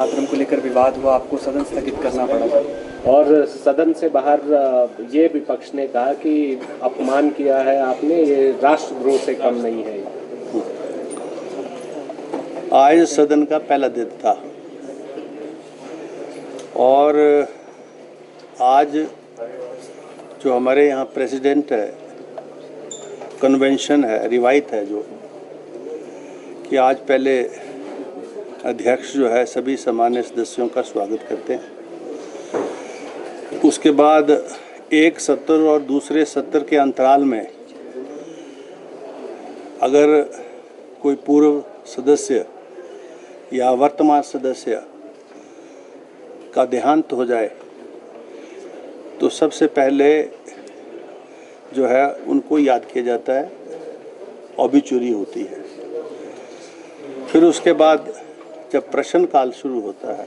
आश्रम को लेकर विवाद हुआ, आपको सदन स्थगित करना पड़ा था और सदन से बाहर ये विपक्ष ने कहा कि अपमान किया है आपने, ये राष्ट्रद्रोह से कम नहीं है। आज सदन का पहला दिन था और आज जो हमारे यहाँ प्रेसिडेंट है, कन्वेंशन है, रिवायत है जो कि आज पहले अध्यक्ष जो है सभी सामान्य सदस्यों का स्वागत करते हैं। उसके बाद एक सत्र और दूसरे सत्र के अंतराल में अगर कोई पूर्व सदस्य या वर्तमान सदस्य का देहांत हो जाए तो सबसे पहले जो है उनको याद किया जाता है, ऑबिचुरी होती है। फिर उसके बाद जब प्रश्न काल शुरू होता है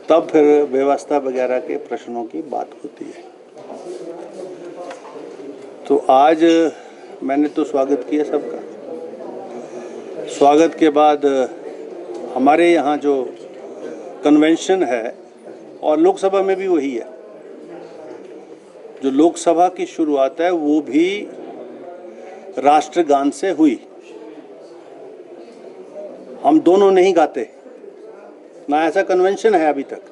तब फिर व्यवस्था वगैरह के प्रश्नों की बात होती है। तो आज मैंने तो स्वागत किया सबका। स्वागत के बाद हमारे यहाँ जो कन्वेंशन है और लोकसभा में भी वही है, जो लोकसभा की शुरुआत है वो भी राष्ट्रगान से हुई। हम दोनों नहीं गाते ना, ऐसा कन्वेंशन है अभी तक।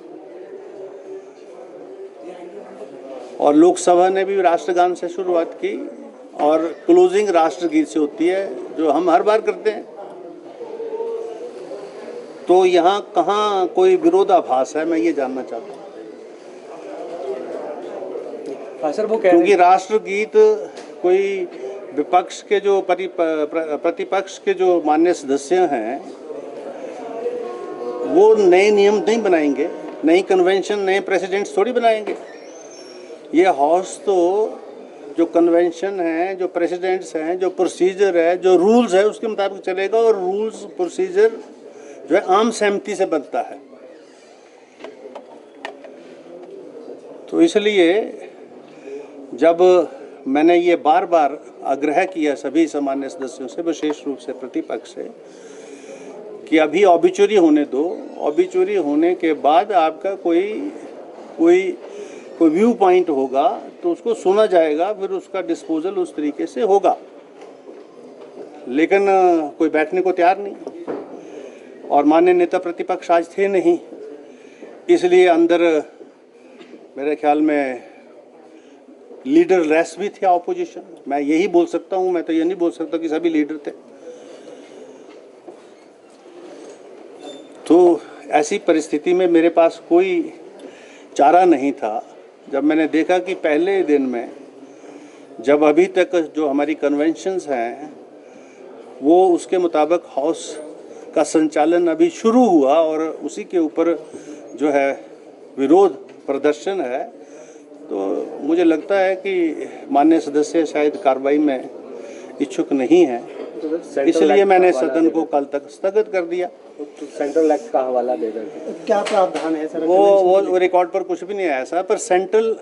और लोकसभा ने भी राष्ट्रगान से शुरुआत की और क्लोजिंग राष्ट्रगीत से होती है, जो हम हर बार करते हैं। तो यहाँ कहाँ कोई विरोधाभास है, मैं ये जानना चाहता हूँ। सर वो क्योंकि राष्ट्रगीत कोई विपक्ष के जो प्रतिपक्ष के जो मान्य सदस्य हैं वो नए नियम नहीं बनाएंगे, नई कन्वेंशन, नए प्रेसिडेंट्स थोड़ी बनाएंगे। ये हाउस तो जो कन्वेंशन है, जो प्रेसिडेंट्स हैं, जो प्रोसीजर है, जो रूल्स है उसके मुताबिक चलेगा। और रूल्स प्रोसीजर जो है आम सहमति से बनता है। तो इसलिए जब मैंने ये बार बार आग्रह किया सभी सामान्य सदस्यों से, विशेष रूप से प्रतिपक्ष से, कि अभी ऑबिचुरी होने दो, ऑबिचुरी होने के बाद आपका कोई व्यू पॉइंट होगा तो उसको सुना जाएगा, फिर उसका डिस्पोजल उस तरीके से होगा। लेकिन कोई बैठने को तैयार नहीं और माननीय नेता प्रतिपक्ष आज थे नहीं, इसलिए अंदर मेरे ख्याल में लीडर लेस भी थे ऑपोजिशन। मैं यही बोल सकता हूँ, मैं तो ये नहीं बोल सकता कि सभी लीडर थे। तो ऐसी परिस्थिति में मेरे पास कोई चारा नहीं था। जब मैंने देखा कि पहले दिन में, जब अभी तक जो हमारी कन्वेंशंस हैं वो उसके मुताबिक हाउस का संचालन अभी शुरू हुआ और उसी के ऊपर जो है विरोध प्रदर्शन है, तो मुझे लगता है कि माननीय सदस्य शायद कार्रवाई में इच्छुक नहीं है, इसलिए मैंने सदन को कल तक स्थगित कर दिया। तो सेंट्रल एक्ट का हवाला दे देंगे। क्या प्रावधान है सर? वो रिकॉर्ड पर कुछ भी नहीं आया ऐसा। पर सेंट्रल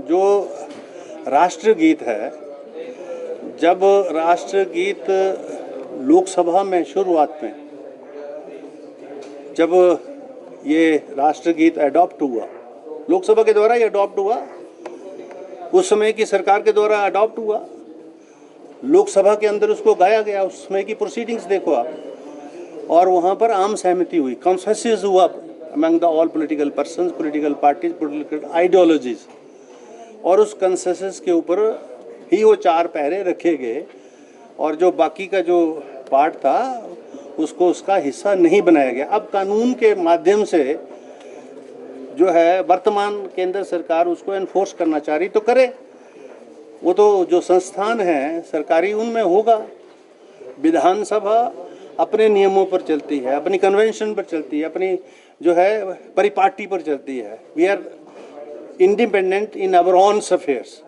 जो राष्ट्रगीत है, जब राष्ट्रगीत लोकसभा में शुरुआत में जब ये राष्ट्रगीत अडॉप्ट हुआ, लोकसभा के द्वारा ये अडॉप्ट हुआ, उस समय की सरकार के द्वारा अडॉप्ट हुआ, लोकसभा के अंदर उसको गाया गया। उस समय की प्रोसीडिंग्स देखो आप, और वहाँ पर आम सहमति हुई, कंसेंसस हुआ among the all political persons, political parties, political ideologies. और उस कंसेंसस के ऊपर ही वो 4 पहरे रखे गए और जो बाकी का जो पार्ट था उसको उसका हिस्सा नहीं बनाया गया। अब कानून के माध्यम से जो है वर्तमान केंद्र सरकार उसको एनफोर्स करना चाह रही तो करे। वो तो जो संस्थान हैं सरकारी उनमें होगा। विधानसभा अपने नियमों पर चलती है, अपनी कन्वेंशन पर चलती है, अपनी जो है परिपाटी पर चलती है। We are independent in our own affairs.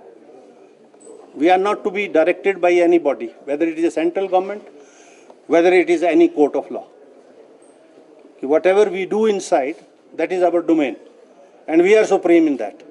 We are not to be directed by any body, whether it is a central government, whether it is any court of law. Whatever we do inside, that is our domain, and we are supreme in that.